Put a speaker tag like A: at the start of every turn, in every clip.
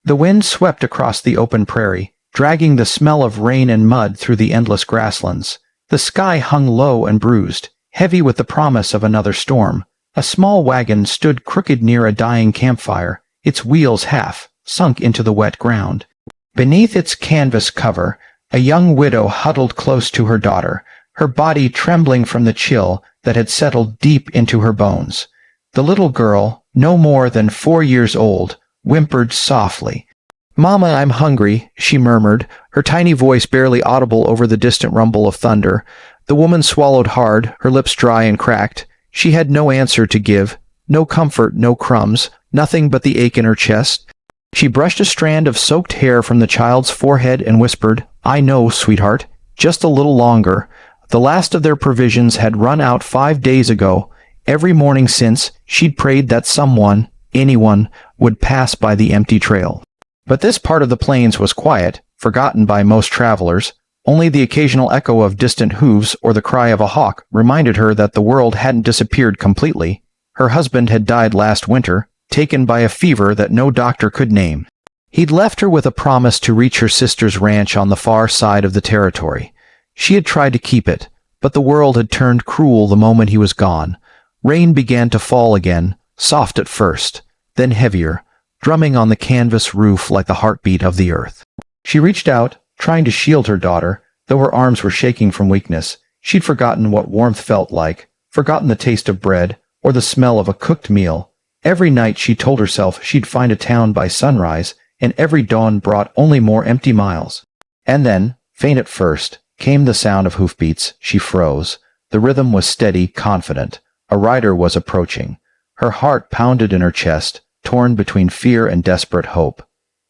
A: The wind swept across the open prairie, dragging the smell of rain and mud through the endless grasslands. The sky hung low and bruised, heavy with the promise of another storm. A small wagon stood crooked near a dying campfire, its wheels half sunk into the wet ground. Beneath its canvas cover, a young widow huddled close to her daughter, her body trembling from the chill that had settled deep into her bones. The little girl, no more than 4 years old, whimpered softly. "Mama, I'm hungry," she murmured, her tiny voice barely audible over the distant rumble of thunder. The woman swallowed hard, her lips dry and cracked. She had no answer to give, no comfort, no crumbs, nothing but the ache in her chest. She brushed a strand of soaked hair from the child's forehead and whispered, "I know, sweetheart, just a little longer." The last of their provisions had run out 5 days ago. Every morning since, she'd prayed that someone, anyone, would pass by the empty trail. But this part of the plains was quiet, forgotten by most travelers. Only the occasional echo of distant hooves or the cry of a hawk reminded her that the world hadn't disappeared completely. Her husband had died last winter, taken by a fever that no doctor could name. He'd left her with a promise to reach her sister's ranch on the far side of the territory. She had tried to keep it, but the world had turned cruel the moment he was gone. Rain began to fall again, soft at first, then heavier, drumming on the canvas roof like the heartbeat of the earth. She reached out, trying to shield her daughter, though her arms were shaking from weakness. She'd forgotten what warmth felt like, forgotten the taste of bread, or the smell of a cooked meal. Every night she told herself she'd find a town by sunrise, and every dawn brought only more empty miles. And then, faint at first, came the sound of hoofbeats. She froze. The rhythm was steady, confident. A rider was approaching. Her heart pounded in her chest, torn between fear and desperate hope.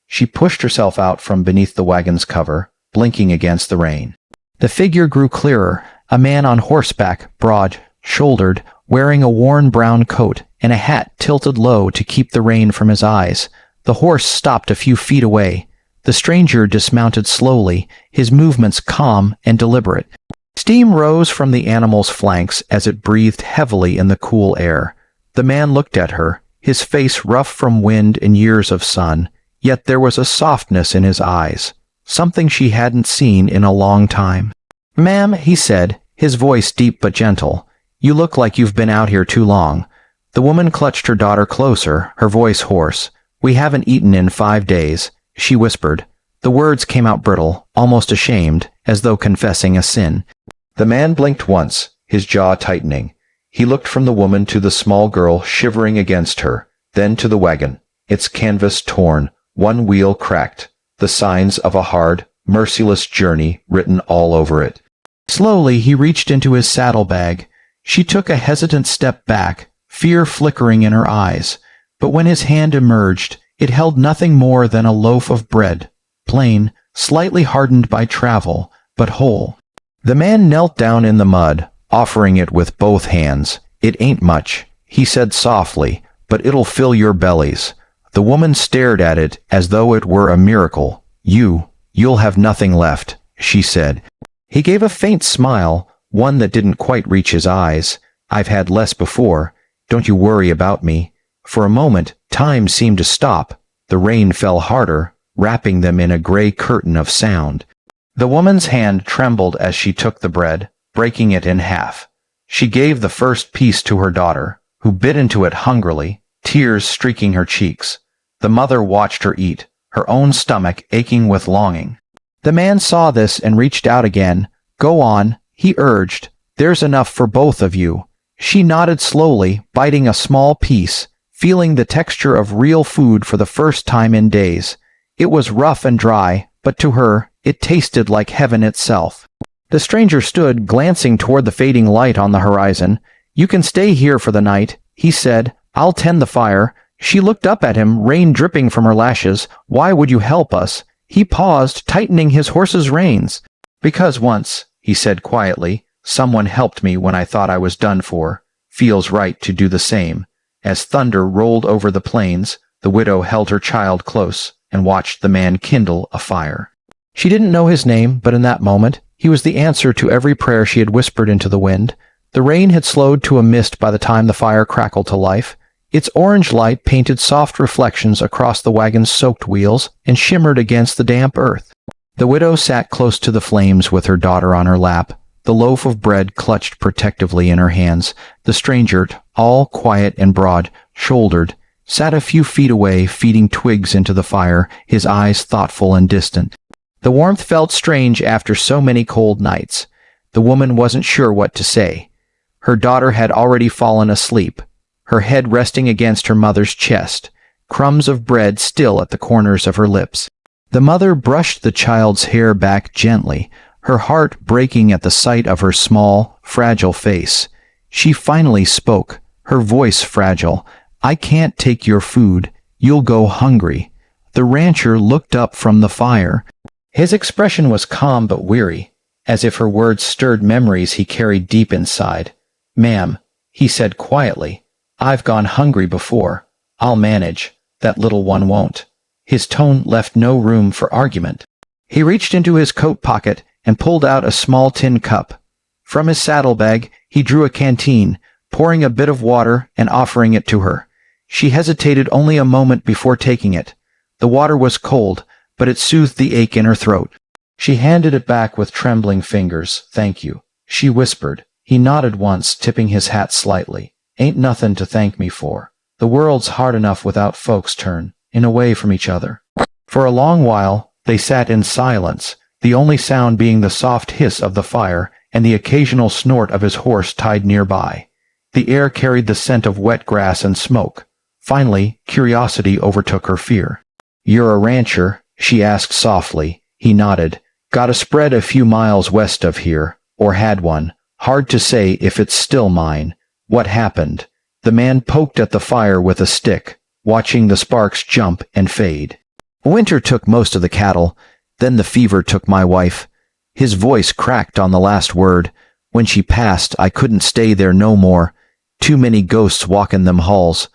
A: She pushed herself out from beneath the wagon's cover, blinking against the rain. The figure grew clearer, a man on horseback, broad-shouldered, wearing a worn brown coat and a hat tilted low to keep the rain from his eyes. The horse stopped a few feet away. The stranger dismounted slowly, his movements calm and deliberate. Steam rose from the animal's flanks as it breathed heavily in the cool air. The man looked at her, his face rough from wind and years of sun, yet there was a softness in his eyes, something she hadn't seen in a long time. "Ma'am," he said, his voice deep but gentle, "you look like you've been out here too long." The woman clutched her daughter closer, her voice hoarse. "We haven't eaten in 5 days," she whispered. The words came out brittle, almost ashamed, as though confessing a sin. The man blinked once, his jaw tightening. He looked from the woman to the small girl shivering against her, then to the wagon, its canvas torn, one wheel cracked, the signs of a hard, merciless journey written all over it. Slowly he reached into his saddlebag. She took a hesitant step back, fear flickering in her eyes. But when his hand emerged, it held nothing more than a loaf of bread, plain, slightly hardened by travel, but whole. The man knelt down in the mud, offering it with both hands. "It ain't much," he said softly, "but it'll fill your bellies." The woman stared at it as though it were a miracle. You'll have nothing left," she said. He gave a faint smile, one that didn't quite reach his eyes. "I've had less before. Don't you worry about me." For a moment, time seemed to stop. The rain fell harder, wrapping them in a gray curtain of sound. The woman's hand trembled as she took the bread, breaking it in half. She gave the first piece to her daughter, who bit into it hungrily, tears streaking her cheeks. The mother watched her eat, her own stomach aching with longing. The man saw this and reached out again. "Go on," he urged. "There's enough for both of you." She nodded slowly, biting a small piece, feeling the texture of real food for the first time in days. It was rough and dry, but to her, it tasted like heaven itself. The stranger stood, glancing toward the fading light on the horizon. "You can stay here for the night," he said. "I'll tend the fire." She looked up at him, rain dripping from her lashes. "Why would you help us?" He paused, tightening his horse's reins. "Because once," he said quietly, "someone helped me when I thought I was done for. Feels right to do the same." As thunder rolled over the plains, the widow held her child close and watched the man kindle a fire. She didn't know his name, but in that moment, he was the answer to every prayer she had whispered into the wind. The rain had slowed to a mist by the time the fire crackled to life. Its orange light painted soft reflections across the wagon's soaked wheels and shimmered against the damp earth. The widow sat close to the flames with her daughter on her lap, the loaf of bread clutched protectively in her hands. The stranger, all quiet and broad-shouldered, sat a few feet away, feeding twigs into the fire, his eyes thoughtful and distant. The warmth felt strange after so many cold nights. The woman wasn't sure what to say. Her daughter had already fallen asleep, her head resting against her mother's chest, crumbs of bread still at the corners of her lips. The mother brushed the child's hair back gently, her heart breaking at the sight of her small, fragile face. She finally spoke, her voice fragile. "I can't take your food. You'll go hungry." The rancher looked up from the fire. His expression was calm but weary, as if her words stirred memories he carried deep inside. "Ma'am," he said quietly, "I've gone hungry before. I'll manage. That little one won't." His tone left no room for argument. He reached into his coat pocket and pulled out a small tin cup. From his saddlebag, he drew a canteen, pouring a bit of water and offering it to her. She hesitated only a moment before taking it. The water was cold, but it soothed the ache in her throat. She handed it back with trembling fingers. "Thank you," she whispered. He nodded once, tipping his hat slightly. "Ain't nothin' to thank me for. The world's hard enough without folks turn away from each other." For a long while, they sat in silence, the only sound being the soft hiss of the fire and the occasional snort of his horse tied nearby. The air carried the scent of wet grass and smoke. Finally, curiosity overtook her fear. "You're a rancher?" she asked softly. He nodded. "Got a spread a few miles west of here, or had one. Hard to say if it's still mine. What happened?" The man poked at the fire with a stick, watching the sparks jump and fade. "Winter took most of the cattle, then the fever took my wife." His voice cracked on the last word. "When she passed, I couldn't stay there no more. Too many ghosts walkin' them halls."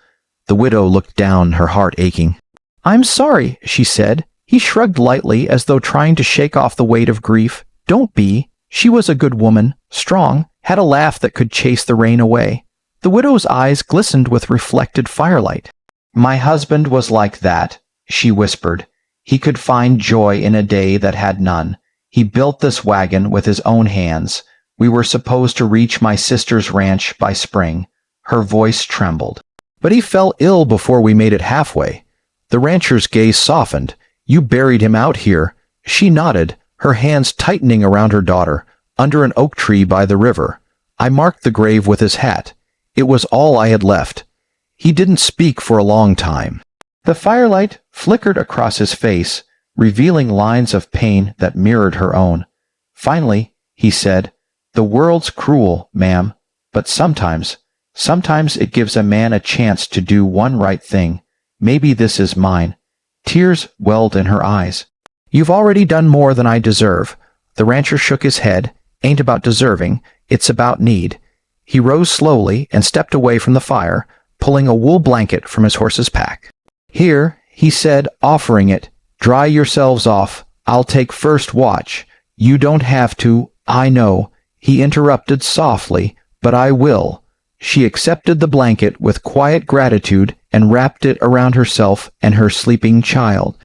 A: The widow looked down, her heart aching. "I'm sorry," she said. He shrugged lightly, as though trying to shake off the weight of grief. "Don't be. She was a good woman, strong, had a laugh that could chase the rain away." The widow's eyes glistened with reflected firelight. "My husband was like that," she whispered. "He could find joy in a day that had none. He built this wagon with his own hands. We were supposed to reach my sister's ranch by spring." Her voice trembled. "But he fell ill before we made it halfway." The rancher's gaze softened. "You buried him out here." She nodded, her hands tightening around her daughter, under an oak tree by the river. "I marked the grave with his hat. It was all I had left." He didn't speak for a long time. The firelight flickered across his face, revealing lines of pain that mirrored her own. Finally, he said, "The world's cruel, ma'am, but sometimes it gives a man a chance to do one right thing. Maybe this is mine." Tears welled in her eyes. "You've already done more than I deserve." The rancher shook his head. "Ain't about deserving, it's about need." He rose slowly and stepped away from the fire, pulling a wool blanket from his horse's pack. "Here," he said, offering it, "dry yourselves off. I'll take first watch." "You don't have to, I know," he interrupted softly, "but I will." She accepted the blanket with quiet gratitude and wrapped it around herself and her sleeping child.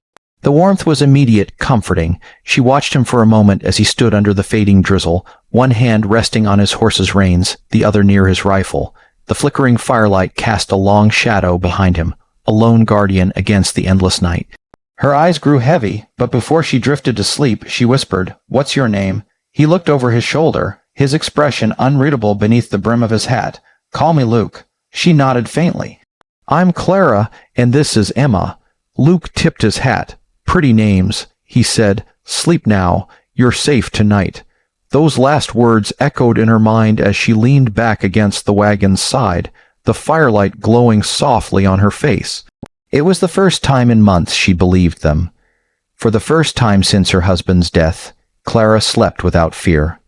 A: The warmth was immediate, comforting. She watched him for a moment as he stood under the fading drizzle, one hand resting on his horse's reins, the other near his rifle. The flickering firelight cast a long shadow behind him, a lone guardian against the endless night. Her eyes grew heavy, but before she drifted to sleep, she whispered, "What's your name?" He looked over his shoulder, his expression unreadable beneath the brim of his hat. "Call me Luke." She nodded faintly. "I'm Clara, and this is Emma." Luke tipped his hat. "Pretty names," he said. "Sleep now. You're safe tonight." Those last words echoed in her mind as she leaned back against the wagon's side, the firelight glowing softly on her face. It was the first time in months she believed them. For the first time since her husband's death, Clara slept without fear,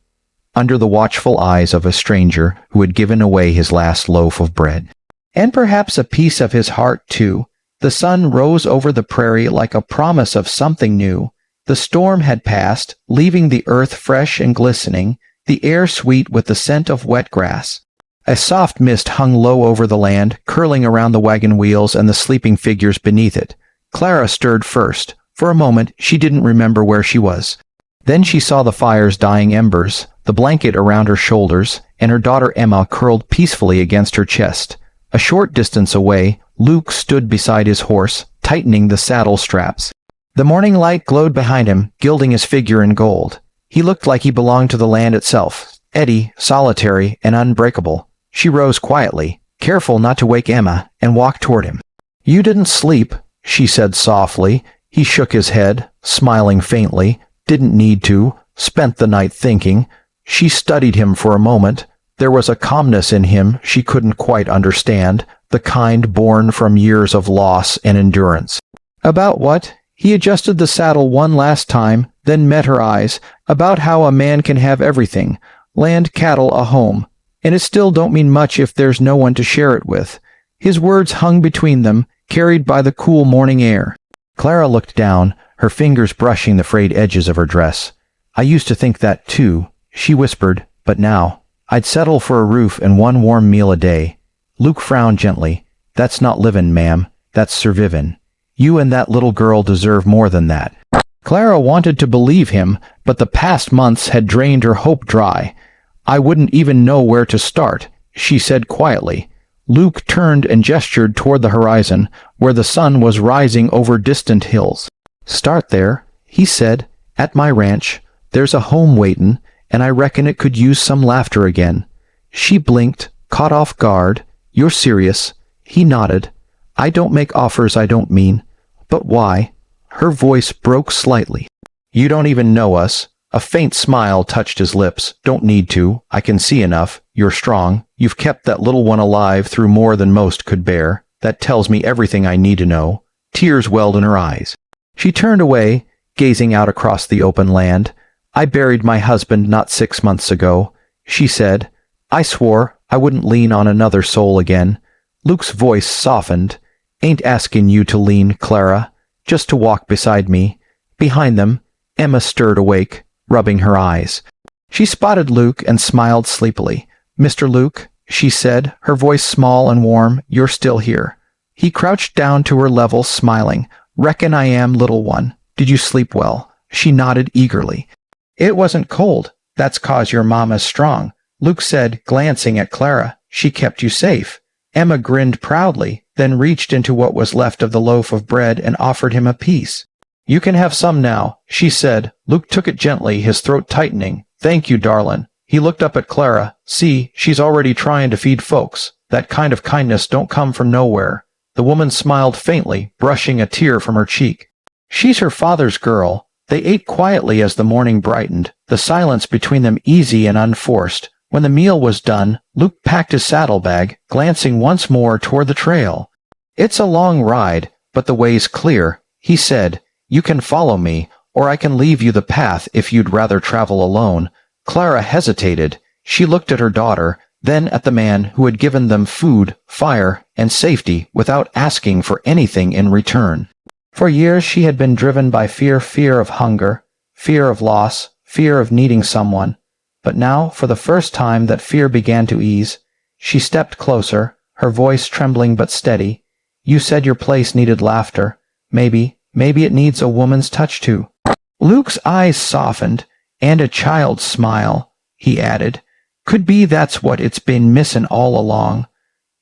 A: under the watchful eyes of a stranger who had given away his last loaf of bread. And perhaps a piece of his heart, too. The sun rose over the prairie like a promise of something new. The storm had passed, leaving the earth fresh and glistening, the air sweet with the scent of wet grass. A soft mist hung low over the land, curling around the wagon wheels and the sleeping figures beneath it. Clara stirred first. For a moment, she didn't remember where she was. Then she saw the fire's dying embers, the blanket around her shoulders, and her daughter Emma curled peacefully against her chest. A short distance away, Luke stood beside his horse, tightening the saddle straps. The morning light glowed behind him, gilding his figure in gold. He looked like he belonged to the land itself, eddy, solitary, and unbreakable. She rose quietly, careful not to wake Emma, and walked toward him. "You didn't sleep," she said softly. He shook his head, smiling faintly. "Didn't need to. Spent the night thinking." She studied him for a moment. There was a calmness in him she couldn't quite understand, the kind born from years of loss and endurance. "About what?" He adjusted the saddle one last time, then met her eyes. "About how a man can have everything. Land, cattle, a home. And it still don't mean much if there's no one to share it with." His words hung between them, carried by the cool morning air. Clara looked down, her fingers brushing the frayed edges of her dress. "I used to think that too," she whispered, "but now, I'd settle for a roof and one warm meal a day." Luke frowned gently. "That's not livin', ma'am. That's survivin'. You and that little girl deserve more than that." Clara wanted to believe him, but the past months had drained her hope dry. "I wouldn't even know where to start," she said quietly. Luke turned and gestured toward the horizon, where the sun was rising over distant hills. "Start there," he said. "At my ranch. There's a home waitin', and I reckon it could use some laughter again." She blinked, caught off guard. "You're serious?" He nodded. "I don't make offers I don't mean." "But why?" Her voice broke slightly. "You don't even know us." A faint smile touched his lips. "Don't need to. I can see enough. You're strong. You've kept that little one alive through more than most could bear. That tells me everything I need to know." Tears welled in her eyes. She turned away, gazing out across the open land. "I buried my husband not 6 months ago," she said. "I swore I wouldn't lean on another soul again." Luke's voice softened. "Ain't asking you to lean, Clara. Just to walk beside me." Behind them, Emma stirred awake, rubbing her eyes. She spotted Luke and smiled sleepily. "Mr. Luke," she said, her voice small and warm, "you're still here." He crouched down to her level, smiling. "Reckon I am, little one. Did you sleep well?" She nodded eagerly. "It wasn't cold. That's 'cause your mama's strong," Luke said, glancing at Clara. "She kept you safe." Emma grinned proudly, then reached into what was left of the loaf of bread and offered him a piece. "You can have some now," she said. Luke took it gently, his throat tightening. "Thank you, darlin'." He looked up at Clara. "See, she's already trying to feed folks. That kind of kindness don't come from nowhere." The woman smiled faintly, brushing a tear from her cheek. "She's her father's girl." They ate quietly as the morning brightened, the silence between them easy and unforced. When the meal was done, Luke packed his saddlebag, glancing once more toward the trail. "It's a long ride, but the way's clear," he said. "You can follow me, or I can leave you the path if you'd rather travel alone." Clara hesitated. She looked at her daughter, then at the man who had given them food, fire, and safety without asking for anything in return. For years she had been driven by fear of hunger, fear of loss, fear of needing someone. But now, for the first time that fear began to ease, she stepped closer, her voice trembling but steady. "You said your place needed laughter. Maybe it needs a woman's touch too." Luke's eyes softened, "and a child's smile," he added. "Could be that's what it's been missin' all along."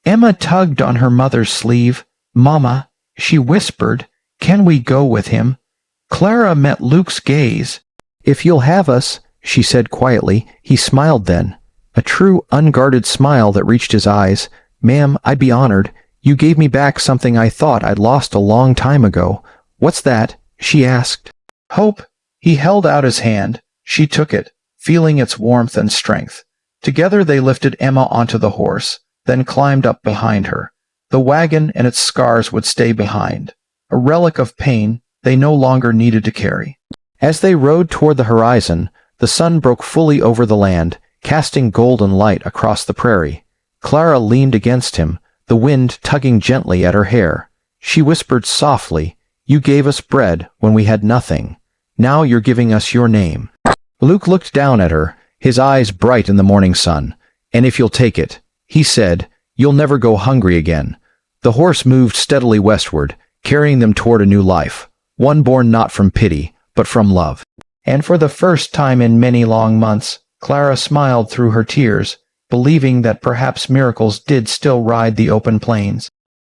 A: Emma tugged on her mother's sleeve. "Mama," she whispered, "can we go with him?" Clara met Luke's gaze. "If you'll have us," she said quietly. He smiled then, a true, unguarded smile that reached his eyes. "Ma'am, I'd be honored. You gave me back something I thought I'd lost a long time ago." "What's that?" she asked. "Hope." He held out his hand. She took it, feeling its warmth and strength. Together they lifted Emma onto the horse, then climbed up behind her. The wagon and its scars would stay behind, a relic of pain they no longer needed to carry. As they rode toward the horizon, the sun broke fully over the land, casting golden light across the prairie. Clara leaned against him, the wind tugging gently at her hair. She whispered softly, "You gave us bread when we had nothing. Now you're giving us your name." Luke looked down at her, his eyes bright in the morning sun. "And if you'll take it," He said, "You'll never go hungry again." The horse moved steadily westward, carrying them toward a new life, one born not from pity, but from love. And for the first time in many long months, Clara smiled through her tears, believing that perhaps miracles did still ride the open plains.